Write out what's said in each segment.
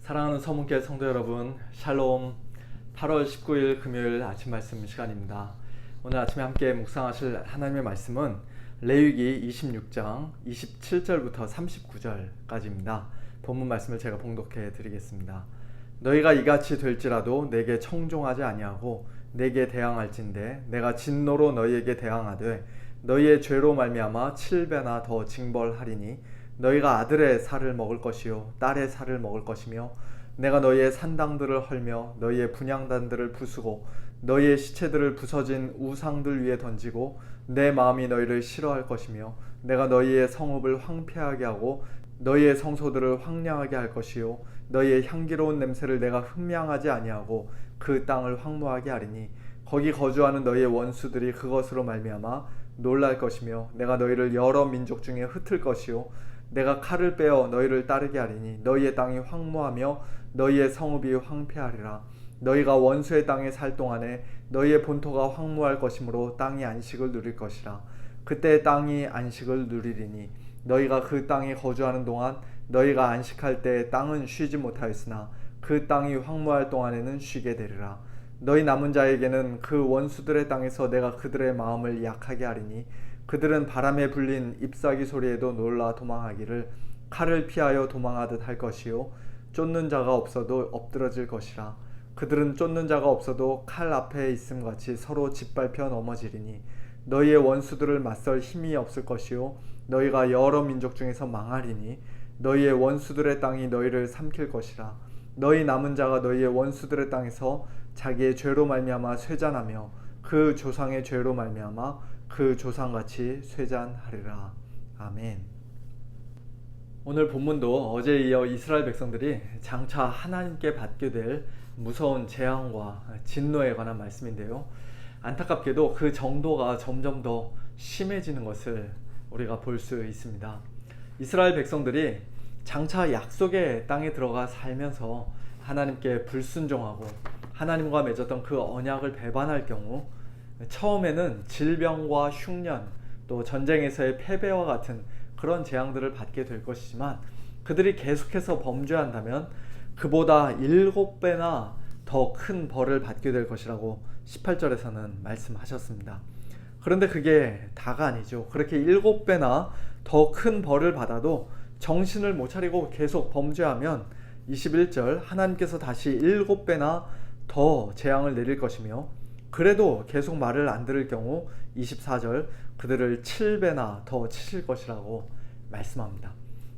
사랑하는 서문교회 성도 여러분, 샬롬. 8월 19일 금요일 아침 말씀 시간입니다. 오늘 아침에 함께 묵상하실 하나님의 말씀은 레위기 26장 27절부터 39절까지입니다. 본문 말씀을 제가 봉독해 드리겠습니다. 너희가 이같이 될지라도 내게 청종하지 아니하고 내게 대항할진대 내가 진노로 너희에게 대항하되 너희의 죄로 말미암아 7배나 더 징벌하리니 너희가 아들의 살을 먹을 것이요 딸의 살을 먹을 것이며 내가 너희의 산당들을 헐며 너희의 분향단들을 부수고 너희의 시체들을 부서진 우상들 위에 던지고 내 마음이 너희를 싫어할 것이며 내가 너희의 성읍을 황폐하게 하고 너희의 성소들을 황량하게 할 것이요 너희의 향기로운 냄새를 내가 흠양하지 아니하고 그 땅을 황무하게 하리니 거기 거주하는 너희의 원수들이 그것으로 말미암아 놀랄 것이며 내가 너희를 여러 민족 중에 흩을 것이요 내가 칼을 빼어 너희를 따르게 하리니 너희의 땅이 황무하며 너희의 성읍이 황폐하리라. 너희가 원수의 땅에 살 동안에 너희의 본토가 황무할 것이므로 땅이 안식을 누릴 것이라. 그때 땅이 안식을 누리리니 너희가 그 땅에 거주하는 동안 너희가 안식할 때 땅은 쉬지 못하였으나 그 땅이 황무할 동안에는 쉬게 되리라. 너희 남은 자에게는 그 원수들의 땅에서 내가 그들의 마음을 약하게 하리니 그들은 바람에 불린 잎사귀 소리에도 놀라 도망하기를 칼을 피하여 도망하듯 할 것이요 쫓는 자가 없어도 엎드러질 것이라. 그들은 쫓는 자가 없어도 칼 앞에 있음같이 서로 짓밟혀 넘어지리니 너희의 원수들을 맞설 힘이 없을 것이요 너희가 여러 민족 중에서 망하리니 너희의 원수들의 땅이 너희를 삼킬 것이라. 너희 남은 자가 너희의 원수들의 땅에서 자기의 죄로 말미암아 쇠잔하며 그 조상의 죄로 말미암아 그 조상같이 쇠잔하리라. 아멘. 오늘 본문도 어제에 이어 이스라엘 백성들이 장차 하나님께 받게 될 무서운 재앙과 진노에 관한 말씀인데요, 안타깝게도 그 정도가 점점 더 심해지는 것을 우리가 볼 수 있습니다. 이스라엘 백성들이 장차 약속의 땅에 들어가 살면서 하나님께 불순종하고 하나님과 맺었던 그 언약을 배반할 경우 처음에는 질병과 흉년, 또 전쟁에서의 패배와 같은 그런 재앙들을 받게 될 것이지만 그들이 계속해서 범죄한다면 그보다 7배나 더 큰 벌을 받게 될 것이라고 18절에서는 말씀하셨습니다. 그런데 그게 다가 아니죠. 그렇게 7배나 더 큰 벌을 받아도 정신을 못 차리고 계속 범죄하면 21절 하나님께서 다시 7배나 더 재앙을 내릴 것이며 그래도 계속 말을 안 들을 경우 24절 그들을 7배나 더 치실 것이라고 말씀합니다.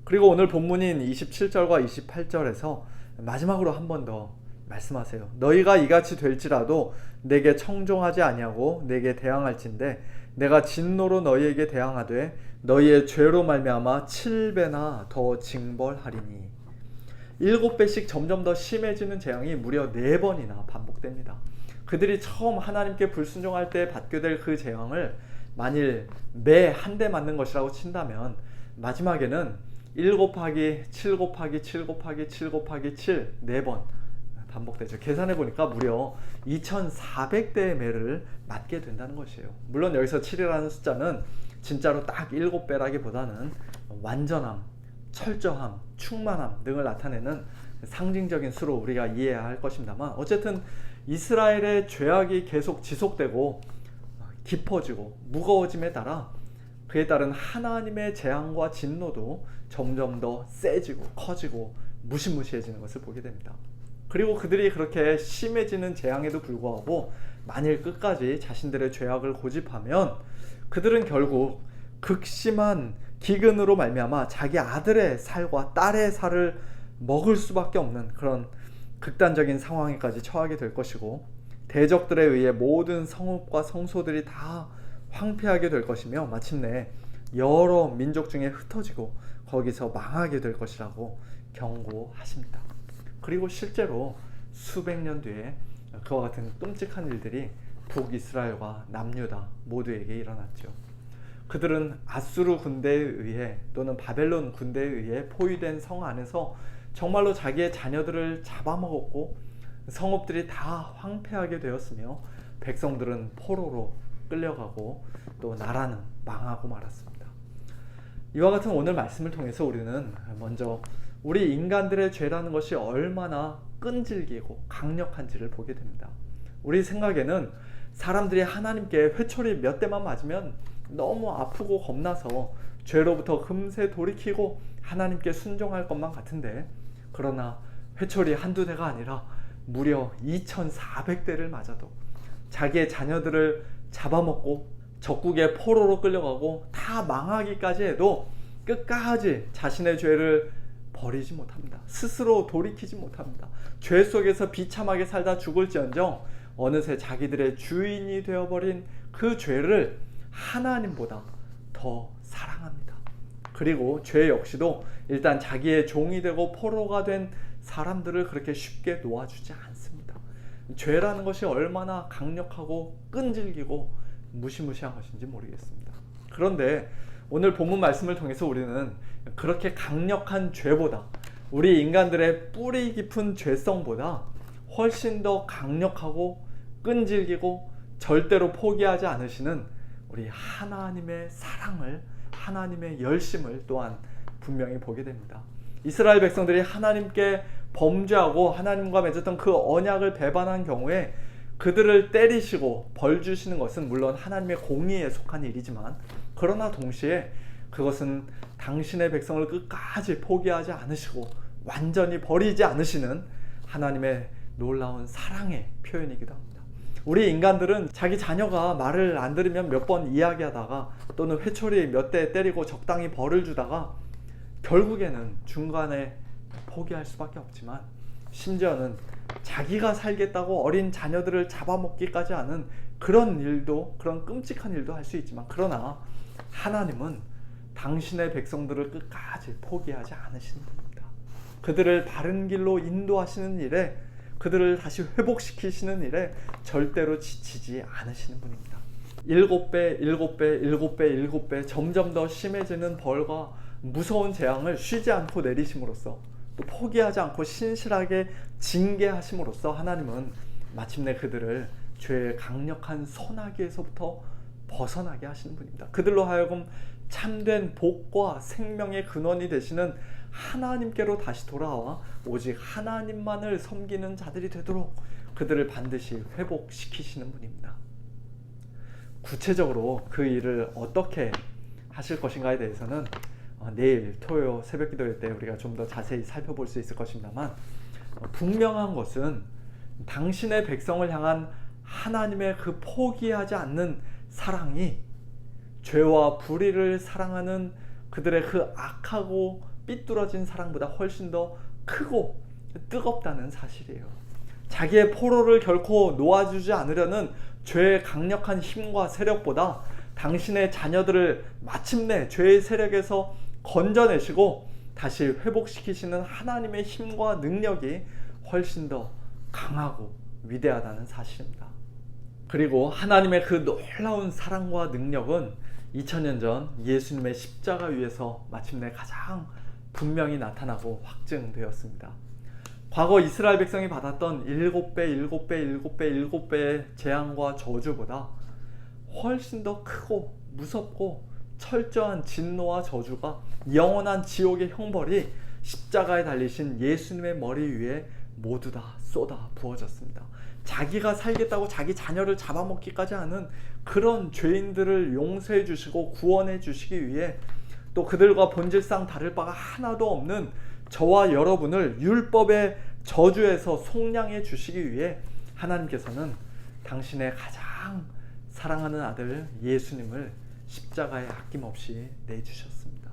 그리고 오늘 본문인 27절과 28절에서 마지막으로 한 번 더 말씀하세요. 너희가 이같이 될지라도 내게 청종하지 아니하고 내게 대항할진대 내가 진노로 너희에게 대항하되 너희의 죄로 말미암아 7배나 더 징벌하리니. 7배씩 점점 더 심해지는 재앙이 무려 4번이나 반복됩니다. 그들이 처음 하나님께 불순종할 때 받게 될 그 재앙을 만일 매 한 대 맞는 것이라고 친다면 마지막에는 1 곱하기 7 곱하기 7 곱하기 7 곱하기 7 4번 반복되죠. 계산해 보니까 무려 2400대의 매를 맞게 된다는 것이에요. 물론 여기서 7이라는 숫자는 진짜로 딱 7배라기보다는 완전함, 철저함, 충만함 등을 나타내는 상징적인 수로 우리가 이해해야 할 것입니다만, 어쨌든 이스라엘의 죄악이 계속 지속되고 깊어지고 무거워짐에 따라 그에 따른 하나님의 재앙과 진노도 점점 더 세지고 커지고 무시무시해지는 것을 보게 됩니다. 그리고 그들이 그렇게 심해지는 재앙에도 불구하고 만일 끝까지 자신들의 죄악을 고집하면 그들은 결국 극심한 기근으로 말미암아 자기 아들의 살과 딸의 살을 먹을 수밖에 없는 그런 극단적인 상황에까지 처하게 될 것이고, 대적들에 의해 모든 성읍과 성소들이 다 황폐하게 될 것이며 마침내 여러 민족 중에 흩어지고 거기서 망하게 될 것이라고 경고하십니다. 그리고 실제로 수백 년 뒤에 그와 같은 끔찍한 일들이 북이스라엘과 남유다 모두에게 일어났죠. 그들은 아수르 군대에 의해 또는 바벨론 군대에 의해 포위된 성 안에서 정말로 자기의 자녀들을 잡아먹었고 성읍들이 다 황폐하게 되었으며 백성들은 포로로 끌려가고 또 나라는 망하고 말았습니다. 이와 같은 오늘 말씀을 통해서 우리는 먼저 우리 인간들의 죄라는 것이 얼마나 끈질기고 강력한지를 보게 됩니다. 우리 생각에는 사람들이 하나님께 회초리 몇 대만 맞으면 너무 아프고 겁나서 죄로부터 금세 돌이키고 하나님께 순종할 것만 같은데, 그러나 회초리 한두 대가 아니라 무려 2400대를 맞아도 자기의 자녀들을 잡아먹고 적국의 포로로 끌려가고 다 망하기까지 해도 끝까지 자신의 죄를 버리지 못합니다. 스스로 돌이키지 못합니다. 죄 속에서 비참하게 살다 죽을지언정 어느새 자기들의 주인이 되어버린 그 죄를 하나님보다 더 사랑합니다. 그리고 죄 역시도 일단 자기의 종이 되고 포로가 된 사람들을 그렇게 쉽게 놓아주지 않습니다. 죄라는 것이 얼마나 강력하고 끈질기고 무시무시한 것인지 모르겠습니다. 그런데 오늘 본문 말씀을 통해서 우리는 그렇게 강력한 죄보다, 우리 인간들의 뿌리 깊은 죄성보다 훨씬 더 강력하고 끈질기고 절대로 포기하지 않으시는 우리 하나님의 사랑을, 하나님의 열심을 또한 분명히 보게 됩니다. 이스라엘 백성들이 하나님께 범죄하고 하나님과 맺었던 그 언약을 배반한 경우에 그들을 때리시고 벌 주시는 것은 물론 하나님의 공의에 속한 일이지만, 그러나 동시에 그것은 당신의 백성을 끝까지 포기하지 않으시고 완전히 버리지 않으시는 하나님의 놀라운 사랑의 표현이기도 합니다. 우리 인간들은 자기 자녀가 말을 안 들으면 몇 번 이야기하다가 또는 회초리 몇 대 때리고 적당히 벌을 주다가 결국에는 중간에 포기할 수밖에 없지만, 심지어는 자기가 살겠다고 어린 자녀들을 잡아먹기까지 하는 그런 일도, 그런 끔찍한 일도 할 수 있지만, 그러나 하나님은 당신의 백성들을 끝까지 포기하지 않으시는 분입니다. 그들을 바른 길로 인도하시는 일에, 그들을 다시 회복시키시는 일에 절대로 지치지 않으시는 분입니다. 7배, 7배, 7배, 7배 점점 더 심해지는 벌과 무서운 재앙을 쉬지 않고 내리심으로써, 또 포기하지 않고 신실하게 징계하심으로써 하나님은 마침내 그들을 죄의 강력한 소나기에서부터 벗어나게 하시는 분입니다. 그들로 하여금 참된 복과 생명의 근원이 되시는 하나님께로 다시 돌아와 오직 하나님만을 섬기는 자들이 되도록 그들을 반드시 회복시키시는 분입니다. 구체적으로 그 일을 어떻게 하실 것인가에 대해서는 내일 토요 새벽 기도회 때 우리가 좀 더 자세히 살펴볼 수 있을 것입니다만, 분명한 것은 당신의 백성을 향한 하나님의 그 포기하지 않는 사랑이 죄와 불의를 사랑하는 그들의 그 악하고 삐뚤어진 사랑보다 훨씬 더 크고 뜨겁다는 사실이에요. 자기의 포로를 결코 놓아주지 않으려는 죄의 강력한 힘과 세력보다 당신의 자녀들을 마침내 죄의 세력에서 건져내시고 다시 회복시키시는 하나님의 힘과 능력이 훨씬 더 강하고 위대하다는 사실입니다. 그리고 하나님의 그 놀라운 사랑과 능력은 2000년 전 예수님의 십자가 위에서 마침내 가장 분명히 나타나고 확증되었습니다. 과거 이스라엘 백성이 받았던 7배, 7배, 7배, 7배의 재앙과 저주보다 훨씬 더 크고 무섭고 철저한 진노와 저주가, 영원한 지옥의 형벌이 십자가에 달리신 예수님의 머리 위에 모두 다 쏟아 부어졌습니다. 자기가 살겠다고 자기 자녀를 잡아먹기까지 하는 그런 죄인들을 용서해 주시고 구원해 주시기 위해, 또 그들과 본질상 다를 바가 하나도 없는 저와 여러분을 율법의 저주에서 속량해 주시기 위해 하나님께서는 당신의 가장 사랑하는 아들 예수님을 십자가에 아낌없이 내주셨습니다.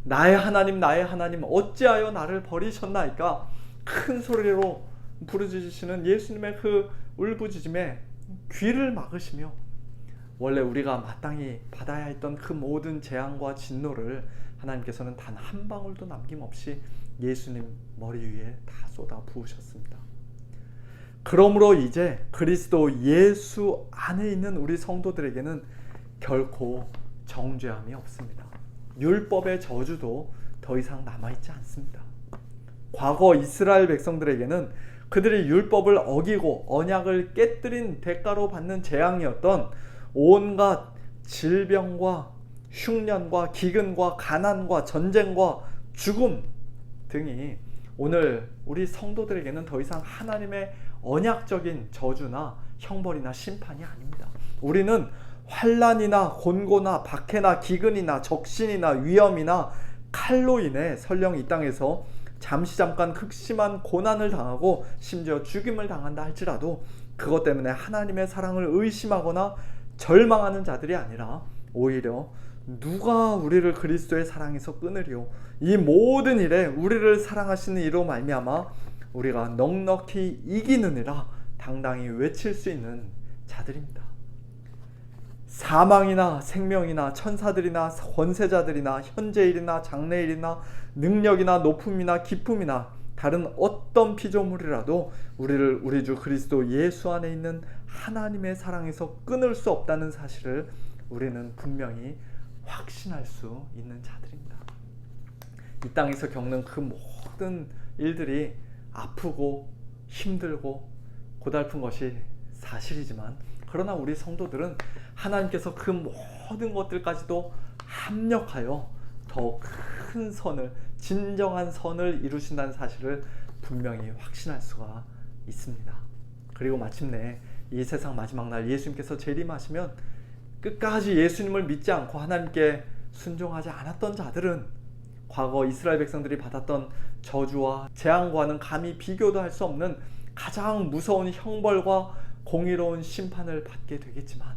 나의 하나님, 나의 하나님, 어찌하여 나를 버리셨나이까 큰 소리로 부르짖으시는 예수님의 그 울부짖음에 귀를 막으시며, 원래 우리가 마땅히 받아야 했던 그 모든 재앙과 진노를 하나님께서는 단 한 방울도 남김없이 예수님 머리 위에 다 쏟아 부으셨습니다. 그러므로 이제 그리스도 예수 안에 있는 우리 성도들에게는 결코 정죄함이 없습니다. 율법의 저주도 더 이상 남아있지 않습니다. 과거 이스라엘 백성들에게는 그들이 율법을 어기고 언약을 깨뜨린 대가로 받는 재앙이었던 온갖 질병과 흉년과 기근과 가난과 전쟁과 죽음 등이 오늘 우리 성도들에게는 더 이상 하나님의 언약적인 저주나 형벌이나 심판이 아닙니다. 우리는 환난이나 곤고나 박해나 기근이나 적신이나 위험이나 칼로 인해 설령 이 땅에서 잠깐 극심한 고난을 당하고 심지어 죽임을 당한다 할지라도 그것 때문에 하나님의 사랑을 의심하거나 절망하는 자들이 아니라 오히려 누가 우리를 그리스도의 사랑에서 끊으리요, 이 모든 일에 우리를 사랑하시는 이로 말미암아 우리가 넉넉히 이기느니라 당당히 외칠 수 있는 자들입니다. 사망이나 생명이나 천사들이나 권세자들이나 현재일이나 장래일이나 능력이나 높음이나 기쁨이나 다른 어떤 피조물이라도 우리를 우리 주 그리스도 예수 안에 있는 하나님의 사랑에서 끊을 수 없다는 사실을 우리는 분명히 확신할 수 있는 자들입니다. 이 땅에서 겪는 그 모든 일들이 아프고 힘들고 고달픈 것이 사실이지만, 그러나 우리 성도들은 하나님께서 그 모든 것들까지도 합력하여 더 큰 선을, 진정한 선을 이루신다는 사실을 분명히 확신할 수가 있습니다. 그리고 마침내 이 세상 마지막 날 예수님께서 재림하시면 끝까지 예수님을 믿지 않고 하나님께 순종하지 않았던 자들은 과거 이스라엘 백성들이 받았던 저주와 재앙과는 감히 비교도 할 수 없는 가장 무서운 형벌과 공의로운 심판을 받게 되겠지만,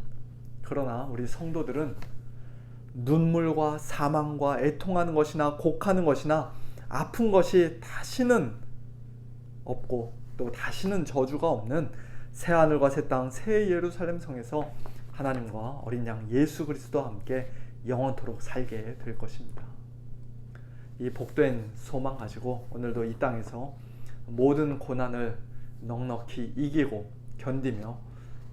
그러나 우리 성도들은 눈물과 사망과 애통하는 것이나 곡하는 것이나 아픈 것이 다시는 없고 또 다시는 저주가 없는 새하늘과 새 땅 새 예루살렘 성에서 하나님과 어린 양 예수 그리스도와 함께 영원토록 살게 될 것입니다. 이 복된 소망 가지고 오늘도 이 땅에서 모든 고난을 넉넉히 이기고 견디며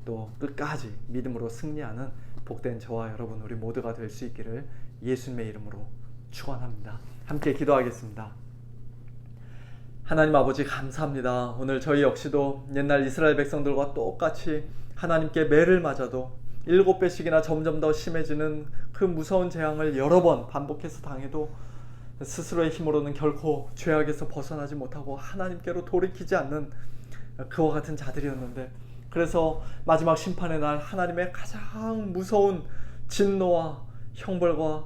또 끝까지 믿음으로 승리하는 복된 저와 여러분 우리 모두가 될 수 있기를 예수님의 이름으로 축원합니다. 함께 기도하겠습니다. 하나님 아버지 감사합니다. 오늘 저희 역시도 옛날 이스라엘 백성들과 똑같이 하나님께 매를 맞아도 7배씩이나 점점 더 심해지는 그 무서운 재앙을 여러 번 반복해서 당해도 스스로의 힘으로는 결코 죄악에서 벗어나지 못하고 하나님께로 돌이키지 않는 그와 같은 자들이었는데, 그래서 마지막 심판의 날 하나님의 가장 무서운 진노와 형벌과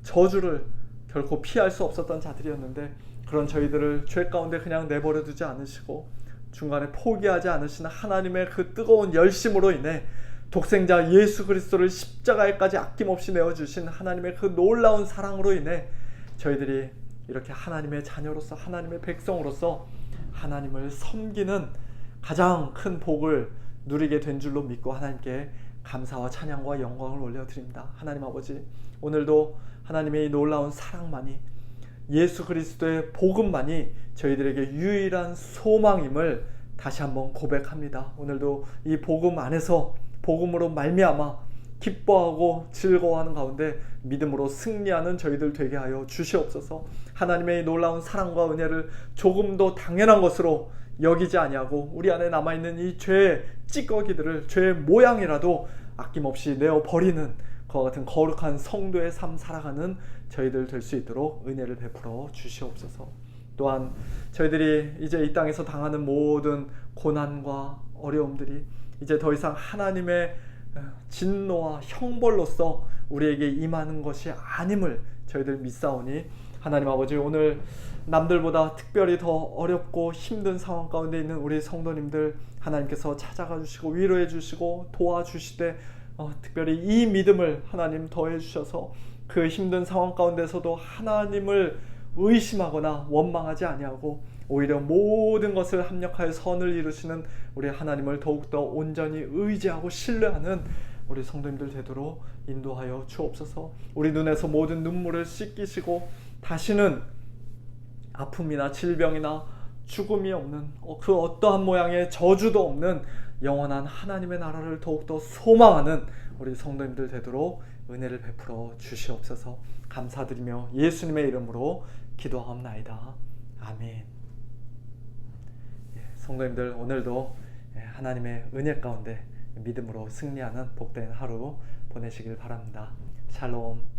저주를 결코 피할 수 없었던 자들이었는데, 그런 저희들을 죄 가운데 그냥 내버려 두지 않으시고 중간에 포기하지 않으시는 하나님의 그 뜨거운 열심으로 인해 독생자 예수 그리스도를 십자가에까지 아낌없이 내어주신 하나님의 그 놀라운 사랑으로 인해 저희들이 이렇게 하나님의 자녀로서 하나님의 백성으로서 하나님을 섬기는 가장 큰 복을 누리게 된 줄로 믿고 하나님께 감사와 찬양과 영광을 올려드립니다. 하나님 아버지, 오늘도 하나님의 이 놀라운 사랑만이, 예수 그리스도의 복음만이 저희들에게 유일한 소망임을 다시 한번 고백합니다. 오늘도 이 복음 안에서 복음으로 말미암아 기뻐하고 즐거워하는 가운데 믿음으로 승리하는 저희들 되게 하여 주시옵소서. 하나님의 놀라운 사랑과 은혜를 조금도 당연한 것으로 여기지 아니하고 우리 안에 남아있는 이 죄의 찌꺼기들을 죄의 모양이라도 아낌없이 내어버리는 그와 같은 거룩한 성도의 삶 살아가는 저희들 될 수 있도록 은혜를 베풀어 주시옵소서. 또한 저희들이 이제 이 땅에서 당하는 모든 고난과 어려움들이 이제 더 이상 하나님의 진노와 형벌로서 우리에게 임하는 것이 아님을 저희들 믿사오니, 하나님 아버지, 오늘 남들보다 특별히 더 어렵고 힘든 상황 가운데 있는 우리 성도님들 하나님께서 찾아가 주시고 위로해 주시고 도와주시되 특별히 이 믿음을 하나님 더해 주셔서 그 힘든 상황 가운데서도 하나님을 의심하거나 원망하지 아니하고 오히려 모든 것을 합력하여 선을 이루시는 우리 하나님을 더욱더 온전히 의지하고 신뢰하는 우리 성도님들 되도록 인도하여 주옵소서. 우리 눈에서 모든 눈물을 씻기시고 다시는 아픔이나 질병이나 죽음이 없는 그 어떠한 모양의 저주도 없는 영원한 하나님의 나라를 더욱더 소망하는 우리 성도님들 되도록 은혜를 베풀어 주시옵소서. 감사드리며 예수님의 이름으로 기도하옵나이다. 아멘. 성도님들, 오늘도 하나님의 은혜 가운데 믿음으로 승리하는 복된 하루 보내시길 바랍니다. 샬롬.